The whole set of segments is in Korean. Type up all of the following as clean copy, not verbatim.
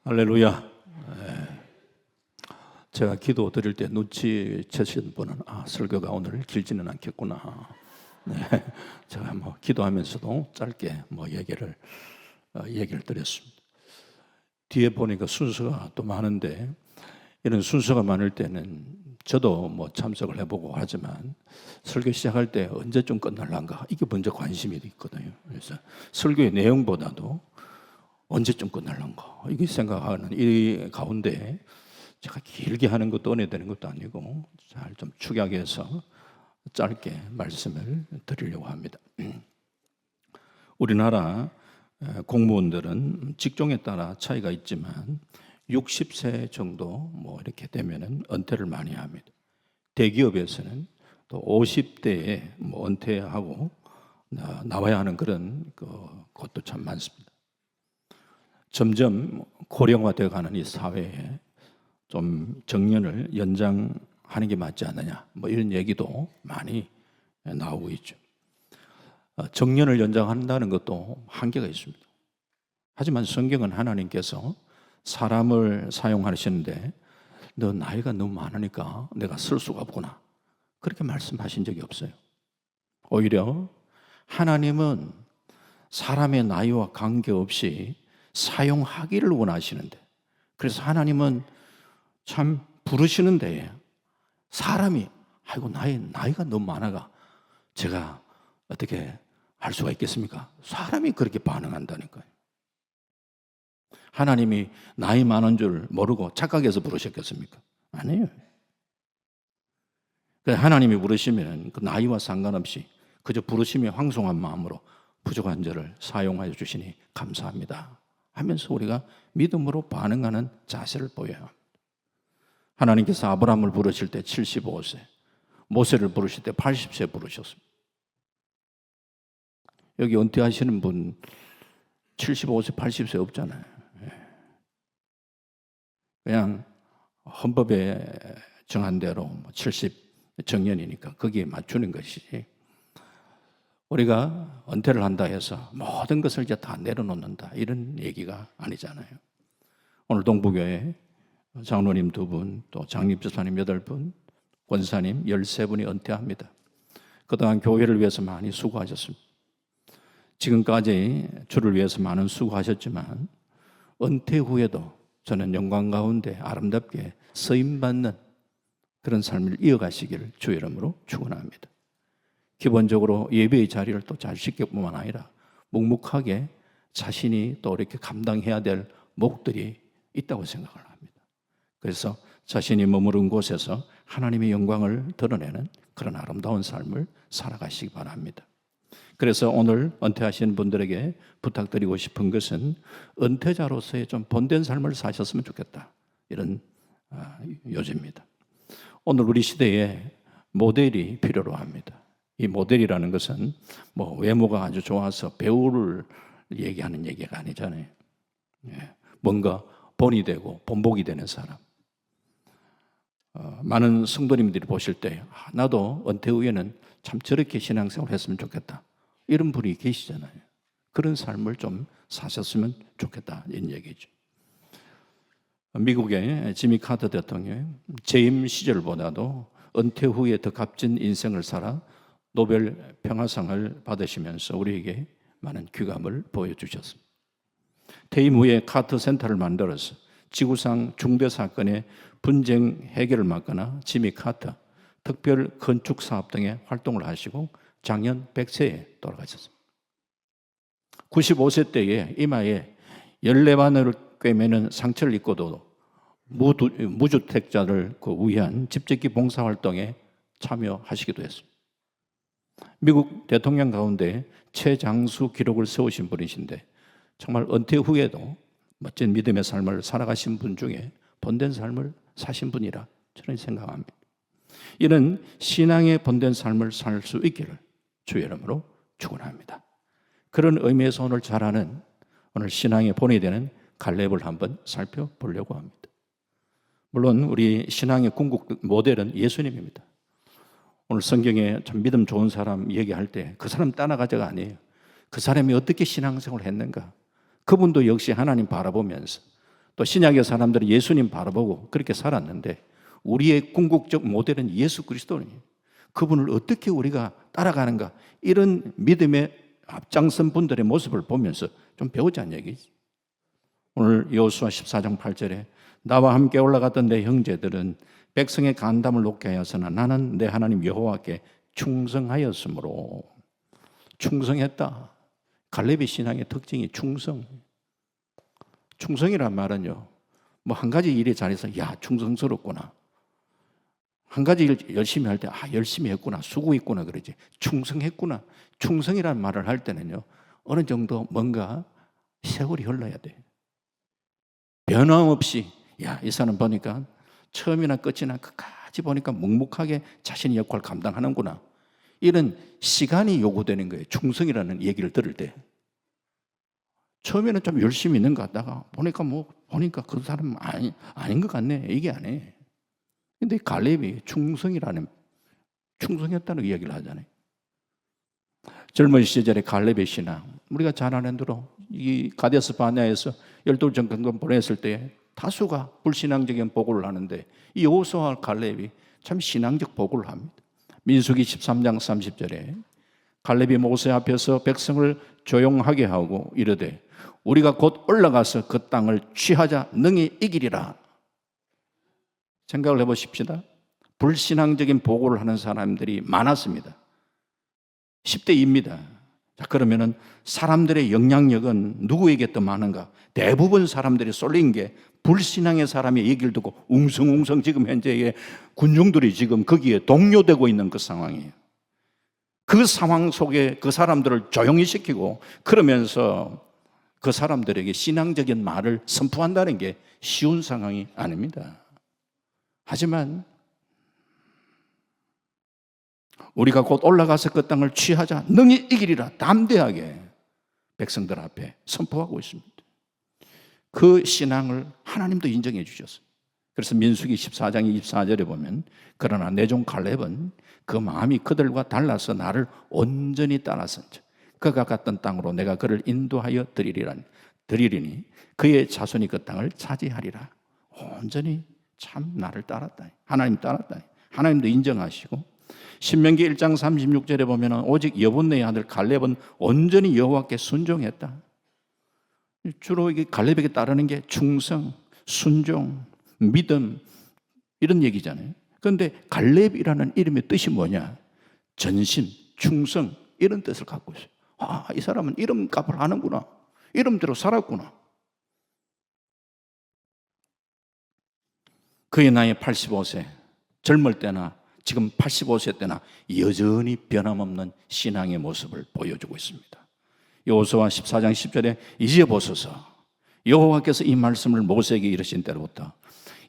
할렐루야. 제가 기도 드릴 때 눈치채신 분은 설교가 오늘 길지는 않겠구나. 네, 제가 기도하면서도 짧게 얘기를 드렸습니다. 뒤에 보니까 순서가 또 많은데 이런 순서가 많을 때는 저도 참석을 해보고 하지만 설교 시작할 때 언제쯤 끝날란가 이게 먼저 관심이 있거든요. 그래서 설교의 내용보다도 언제쯤 끝날란가 이게 생각하는 이 가운데 제가 길게 하는 것도 은혜되는 것도 아니고 잘 좀 축약해서 짧게 말씀을 드리려고 합니다. 우리나라 공무원들은 직종에 따라 차이가 있지만 60세 정도 이렇게 되면은 은퇴를 많이 합니다. 대기업에서는 또 50대에 은퇴하고 나와야 하는 그런 것도 참 많습니다. 점점 고령화되어 가는 이 사회에 좀 정년을 연장하는 게 맞지 않느냐 이런 얘기도 많이 나오고 있죠. 정년을 연장한다는 것도 한계가 있습니다. 하지만 성경은 하나님께서 사람을 사용하시는데 너 나이가 너무 많으니까 내가 쓸 수가 없구나 그렇게 말씀하신 적이 없어요. 오히려 하나님은 사람의 나이와 관계없이 사용하기를 원하시는데 그래서 하나님은 참 부르시는데 사람이 아이고 나이가 너무 많아가 제가 어떻게 할 수가 있겠습니까? 사람이 그렇게 반응한다는 거예요. 하나님이 나이 많은 줄 모르고 착각해서 부르셨겠습니까? 아니에요. 하나님이 부르시면 그 나이와 상관없이 그저 부르심이 황송한 마음으로 부족한 저를 사용하여 주시니 감사합니다 하면서 우리가 믿음으로 반응하는 자세를 보여야 합니다. 하나님께서 아브라함을 부르실 때 75세, 모세를 부르실 때 80세 부르셨습니다. 여기 은퇴하시는 분 75세, 80세 없잖아요. 그냥 헌법에 정한 대로 70 정년이니까 거기에 맞추는 것이지 우리가 은퇴를 한다 해서 모든 것을 이제 다 내려놓는다 이런 얘기가 아니잖아요. 오늘 동부교회 장로님 2분, 또 장립집사님 8분, 권사님 13분이 은퇴합니다. 그동안 교회를 위해서 많이 수고하셨습니다. 지금까지 주를 위해서 많은 수고하셨지만 은퇴 후에도 저는 영광 가운데 아름답게 쓰임받는 그런 삶을 이어가시기를 주의 이름으로 축원합니다. 기본적으로 예배의 자리를 또 잘 지킬 뿐만 아니라 묵묵하게 자신이 또 이렇게 감당해야 될 몫들이 있다고 생각을 합니다. 그래서 자신이 머무른 곳에서 하나님의 영광을 드러내는 그런 아름다운 삶을 살아가시기 바랍니다. 그래서 오늘 은퇴하신 분들에게 부탁드리고 싶은 것은 은퇴자로서의 좀 본된 삶을 사셨으면 좋겠다. 이런 요지입니다. 오늘 우리 시대에 모델이 필요로 합니다. 이 모델이라는 것은 외모가 아주 좋아서 배우를 얘기하는 얘기가 아니잖아요. 뭔가 본이 되고 본보기 되는 사람. 많은 성도님들이 보실 때 나도 은퇴 후에는 참 저렇게 신앙생활을 했으면 좋겠다. 이런 분이 계시잖아요. 그런 삶을 좀 사셨으면 좋겠다. 이런 얘기죠. 미국의 지미 카터 대통령 재임 시절보다도 은퇴 후에 더 값진 인생을 살아 노벨 평화상을 받으시면서 우리에게 많은 귀감을 보여주셨습니다. 퇴임 후에 카터 센터를 만들어서 지구상 중대 사건의 분쟁 해결을 맡거나 지미 카터 특별 건축 사업 등의 활동을 하시고 작년 100세에 돌아가셨습니다. 95세 때에 이마에 14바늘을 꿰매는 상처를 입고도 무주택자를 위한 집짓기 봉사활동에 참여하시기도 했습니다. 미국 대통령 가운데 최장수 기록을 세우신 분이신데 정말 은퇴 후에도 멋진 믿음의 삶을 살아가신 분 중에 본된 삶을 사신 분이라 저는 생각합니다. 이런 신앙의 본된 삶을 살 수 있기를 주의 이름으로 축원합니다. 그런 의미에서 오늘 잘하는 오늘 신앙의 본이 되는 갈렙을 한번 살펴보려고 합니다. 물론 우리 신앙의 궁극 모델은 예수님입니다. 오늘 성경에 참 믿음 좋은 사람 얘기할 때 그 사람 따라가자가 아니에요. 그 사람이 어떻게 신앙생활을 했는가. 그분도 역시 하나님 바라보면서 또 신약의 사람들은 예수님 바라보고 그렇게 살았는데 우리의 궁극적 모델은 예수 그리스도예요. 그분을 어떻게 우리가 따라가는가, 이런 믿음의 앞장선 분들의 모습을 보면서 좀 배우자는 얘기지. 오늘 여호수아 14장 8절에 나와 함께 올라갔던 내 형제들은 백성의 간담을 높게 하였으나 나는 내 하나님 여호와께 충성하였으므로. 충성했다. 갈렙의 신앙의 특징이 충성. 충성이란 말은요, 뭐 한 가지 일에 잘해서 야 충성스럽구나, 한 가지 일 열심히 할 때 열심히 했구나, 수고했구나 그러지. 충성했구나. 충성이라는 말을 할 때는요, 어느 정도 뭔가 세월이 흘러야 돼. 변함없이 이 사람 보니까 처음이나 끝이나 끝까지 보니까 묵묵하게 자신의 역할을 감당하는구나, 이런 시간이 요구되는 거예요. 충성이라는 얘기를 들을 때 처음에는 좀 열심히 있는 것 같다가 보니까 그 사람은 아닌 것 같네, 이게 아니에요. 근데 갈렙이 충성했다는 이야기를 하잖아요. 젊은 시절에 갈렙의 신앙, 우리가 잘 아는 대로 이 가데스 바네아에서 12월 정권 보냈을 때 다수가 불신앙적인 보고를 하는데 이 여호수아와 갈렙이 참 신앙적 보고를 합니다. 민수기 13장 30절에 갈렙이 모세 앞에서 백성을 조용하게 하고 이르되 우리가 곧 올라가서 그 땅을 취하자 능히 이기리라. 생각을 해보십시다. 불신앙적인 보고를 하는 사람들이 많았습니다. 10대2입니다. 자, 그러면은 사람들의 영향력은 누구에게 더 많은가? 대부분 사람들이 쏠린 게 불신앙의 사람의 얘기를 듣고 웅성웅성 지금 현재의 군중들이 지금 거기에 동요되고 있는 그 상황이에요. 그 상황 속에 그 사람들을 조용히 시키고 그러면서 그 사람들에게 신앙적인 말을 선포한다는 게 쉬운 상황이 아닙니다. 하지만 우리가 곧 올라가서 그 땅을 취하자 능히 이기리라 담대하게 백성들 앞에 선포하고 있습니다. 그 신앙을 하나님도 인정해 주셨어요. 그래서 민수기 14장 24절에 보면 그러나 내 종 갈렙은 그 마음이 그들과 달라서 나를 온전히 따라선즉 그가 갔던 땅으로 내가 그를 인도하여 드리리니 그의 자손이 그 땅을 차지하리라. 온전히 참 나를 따랐다. 하나님 따랐다. 하나님도 인정하시고 신명기 1장 36절에 보면 오직 여분네의 아들 갈렙은 온전히 여호와께 순종했다. 주로 이게 갈렙에게 따르는 게 충성, 순종, 믿음 이런 얘기잖아요. 그런데 갈렙이라는 이름의 뜻이 뭐냐? 전심, 충성 이런 뜻을 갖고 있어요. 이 사람은 이름값을 아는구나. 이름대로 살았구나. 그의 나이 85세, 젊을 때나 지금 85세 때나 여전히 변함없는 신앙의 모습을 보여주고 있습니다. 여호수아 14장 10절에 이제 보소서 여호와께서 이 말씀을 모세에게 이르신 때로부터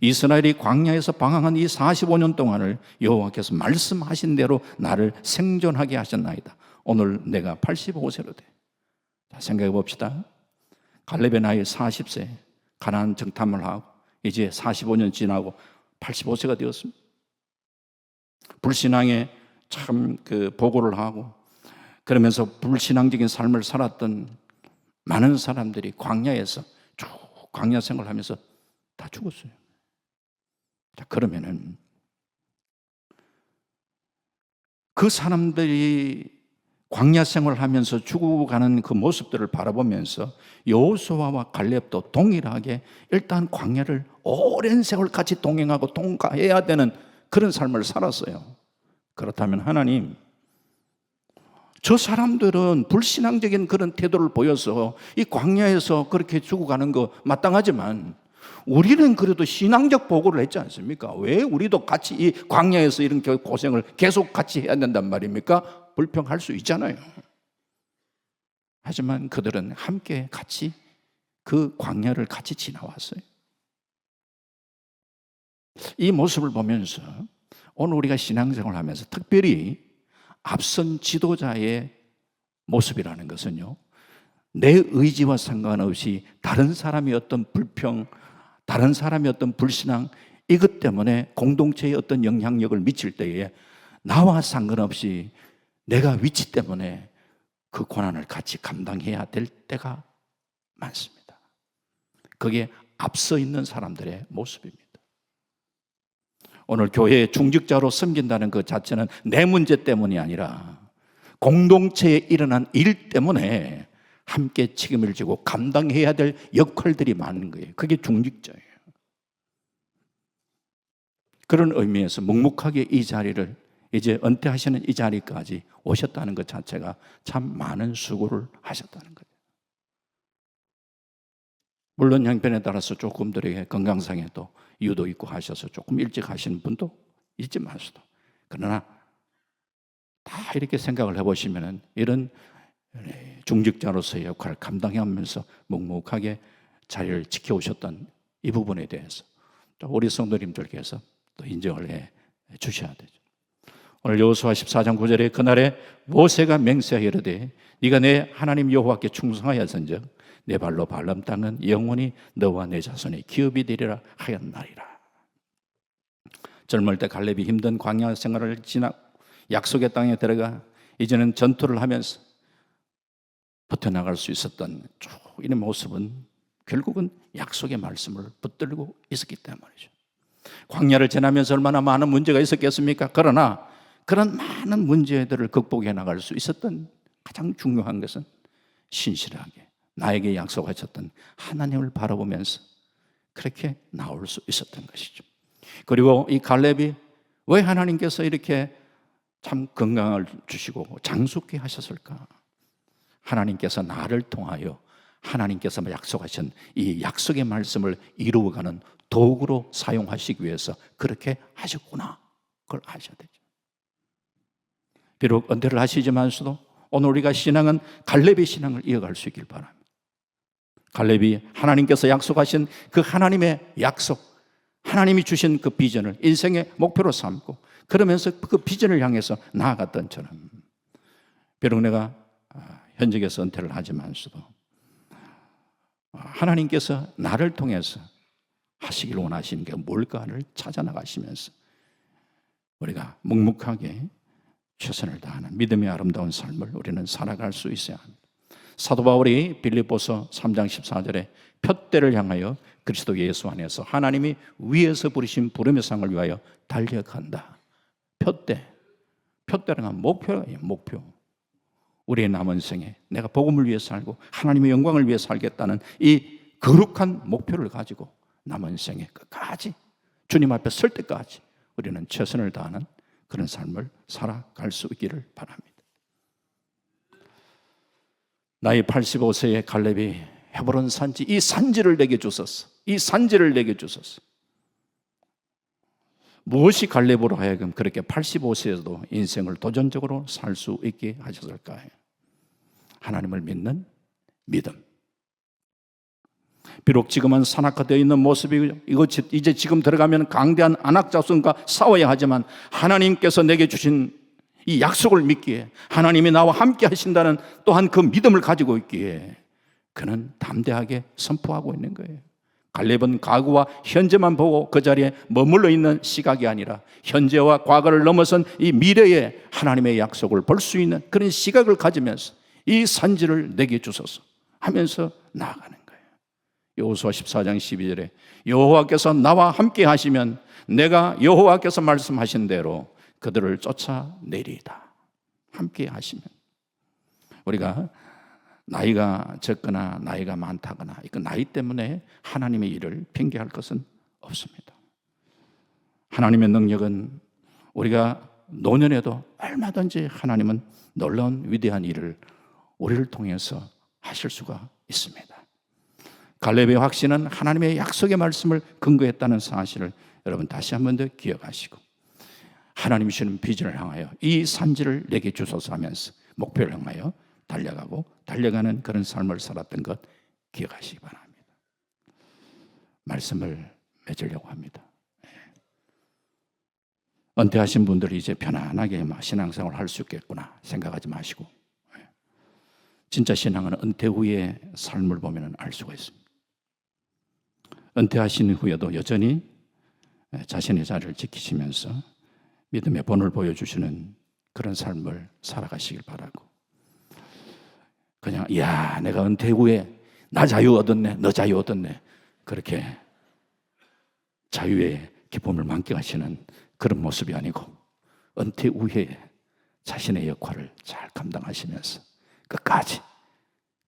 이스라엘이 광야에서 방황한 이 45년 동안을 여호와께서 말씀하신 대로 나를 생존하게 하셨나이다. 오늘 내가 85세로 돼. 자, 생각해 봅시다. 갈렙의 나이 40세, 가나안 정탐을 하고 이제 45년 지나고 85세가 되었습니다. 불신앙에 참 보고를 하고 그러면서 불신앙적인 삶을 살았던 많은 사람들이 광야에서 쭉 광야 생활을 하면서 다 죽었어요. 자, 그러면은 그 사람들이 광야 생활을 하면서 죽어가는 그 모습들을 바라보면서 여호수아와 갈렙도 동일하게 일단 광야를 오랜 세월 같이 동행하고 통과해야 되는 그런 삶을 살았어요. 그렇다면 하나님, 저 사람들은 불신앙적인 그런 태도를 보여서 이 광야에서 그렇게 죽어가는 거 마땅하지만 우리는 그래도 신앙적 보고를 했지 않습니까? 왜 우리도 같이 이 광야에서 이런 고생을 계속 같이 해야 된단 말입니까? 불평할 수 있잖아요. 하지만 그들은 함께 같이 그 광야를 같이 지나왔어요. 이 모습을 보면서 오늘 우리가 신앙생활을 하면서 특별히 앞선 지도자의 모습이라는 것은요, 내 의지와 상관없이 다른 사람의 어떤 불평, 다른 사람의 어떤 불신앙, 이것 때문에 공동체에 어떤 영향력을 미칠 때에 나와 상관없이 내가 위치 때문에 그 고난을 같이 감당해야 될 때가 많습니다. 그게 앞서 있는 사람들의 모습입니다. 오늘 교회의 중직자로 섬긴다는 그 자체는 내 문제 때문이 아니라 공동체에 일어난 일 때문에 함께 책임을 지고 감당해야 될 역할들이 많은 거예요. 그게 중직자예요. 그런 의미에서 묵묵하게 이 자리를, 이제 은퇴하시는 이 자리까지 오셨다는 것 자체가 참 많은 수고를 하셨다는 거예요. 물론 형편에 따라서 조금들에게 건강상에도 이유도 있고 하셔서 조금 일찍 하시는 분도 있지만, 그러나 다 이렇게 생각을 해보시면 이런 중직자로서의 역할을 감당하면서 묵묵하게 자리를 지켜오셨던 이 부분에 대해서 또 우리 성도님들께서 또 인정을 해 주셔야 되죠. 오늘 여호수아 14장 9절에 그날에 모세가 맹세하여 이르되 네가 내 하나님 여호와께 충성하였은즉 내 발로 밟은 땅은 영원히 너와 내 자손의 기업이 되리라 하였나리라. 젊을 때 갈렙이 힘든 광야 생활을 지나고 약속의 땅에 들어가 이제는 전투를 하면서 버텨나갈 수 있었던 쭉 이런 모습은 결국은 약속의 말씀을 붙들고 있었기 때문이죠. 광야를 지나면서 얼마나 많은 문제가 있었겠습니까? 그러나 그런 많은 문제들을 극복해 나갈 수 있었던 가장 중요한 것은 신실하게 나에게 약속하셨던 하나님을 바라보면서 그렇게 나올 수 있었던 것이죠. 그리고 이 갈렙이 왜 하나님께서 이렇게 참 건강을 주시고 장수케 하셨을까? 하나님께서 나를 통하여 하나님께서 약속하신 이 약속의 말씀을 이루어가는 도구로 사용하시기 위해서 그렇게 하셨구나. 그걸 아셔야 되죠. 비록 은퇴를 하시지만서도 오늘 우리가 신앙은 갈렙의 신앙을 이어갈 수 있길 바랍니다. 갈렙이 하나님께서 약속하신 그 하나님의 약속, 하나님이 주신 그 비전을 인생의 목표로 삼고 그러면서 그 비전을 향해서 나아갔던 저는, 비록 내가 현직에서 은퇴를 하지만서도 하나님께서 나를 통해서 하시길 원하시는 게 뭘까를 찾아 나가시면서 우리가 묵묵하게 최선을 다하는 믿음의 아름다운 삶을 우리는 살아갈 수 있어야 합니다. 사도 바울이 빌립보서 3장 14절에 푯대를 향하여 그리스도 예수 안에서 하나님이 위에서 부르신 부름의 상을 위하여 달려간다. 푯대라는 건 목표예요. 목표. 우리의 남은 생에 내가 복음을 위해 살고 하나님의 영광을 위해 살겠다는 이 거룩한 목표를 가지고 남은 생에 끝까지 주님 앞에 설 때까지 우리는 최선을 다하는 그런 삶을 살아갈 수 있기를 바랍니다. 나이 85세의 갈렙이 헤브론 산지, 이 산지를 내게 주소서. 이 산지를 내게 주소서. 무엇이 갈렙으로 하여금 그렇게 85세에도 인생을 도전적으로 살 수 있게 하셨을까요? 하나님을 믿는 믿음. 비록 지금은 산악화되어 있는 모습이 이제 지금 들어가면 강대한 안악자손과 싸워야 하지만 하나님께서 내게 주신 이 약속을 믿기에, 하나님이 나와 함께 하신다는 또한 그 믿음을 가지고 있기에 그는 담대하게 선포하고 있는 거예요. 갈렙은 과거와 현재만 보고 그 자리에 머물러 있는 시각이 아니라 현재와 과거를 넘어선 이 미래의 하나님의 약속을 볼 수 있는 그런 시각을 가지면서 이 산지를 내게 주소서 하면서 나아가는 거예요. 여호수아 14장 12절에 여호와께서 나와 함께 하시면 내가 여호와께서 말씀하신 대로 그들을 쫓아내리이다. 함께 하시면. 우리가 나이가 적거나 나이가 많다거나 그 나이 때문에 하나님의 일을 핑계할 것은 없습니다. 하나님의 능력은 우리가 노년에도 얼마든지 하나님은 놀라운 위대한 일을 우리를 통해서 하실 수가 있습니다. 갈렙의 확신은 하나님의 약속의 말씀을 근거했다는 사실을 여러분 다시 한 번 더 기억하시고 하나님이 주시는 비전을 향하여 이 산지를 내게 주소서 하면서 목표를 향하여 달려가고 달려가는 그런 삶을 살았던 것 기억하시기 바랍니다. 말씀을 맺으려고 합니다. 은퇴하신 분들이 이제 편안하게 신앙생활을 할 수 있겠구나 생각하지 마시고 진짜 신앙은 은퇴 후의 삶을 보면 알 수가 있습니다. 은퇴하신 후에도 여전히 자신의 자리를 지키시면서 믿음의 본을 보여주시는 그런 삶을 살아가시길 바라고 그냥 내가 은퇴 후에 나 자유 얻었네 너 자유 얻었네 그렇게 자유의 기쁨을 만끽하시는 그런 모습이 아니고 은퇴 후에 자신의 역할을 잘 감당하시면서 끝까지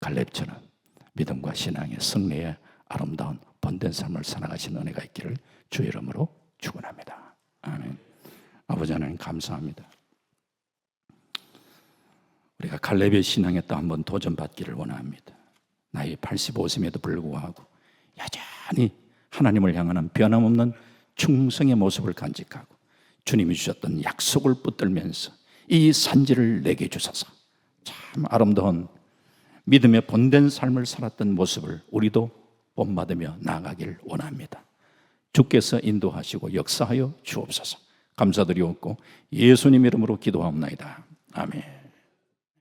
갈렙처럼 믿음과 신앙의 승리의 아름다운 본된 삶을 살아가시는 은혜가 있기를 주의 이름으로 축원합니다. 아멘. 아버지 하나님 감사합니다. 우리가 갈렙의 신앙에 또 한번 도전받기를 원합니다. 나이 85세임에도 불구하고 여전히 하나님을 향하는 변함없는 충성의 모습을 간직하고 주님이 주셨던 약속을 붙들면서 이 산지를 내게 주소서. 참 아름다운 믿음의 본된 삶을 살았던 모습을 우리도 본받으며 나아가길 원합니다. 주께서 인도하시고 역사하여 주옵소서. 감사드리옵고 예수님 이름으로 기도하옵나이다. 아멘.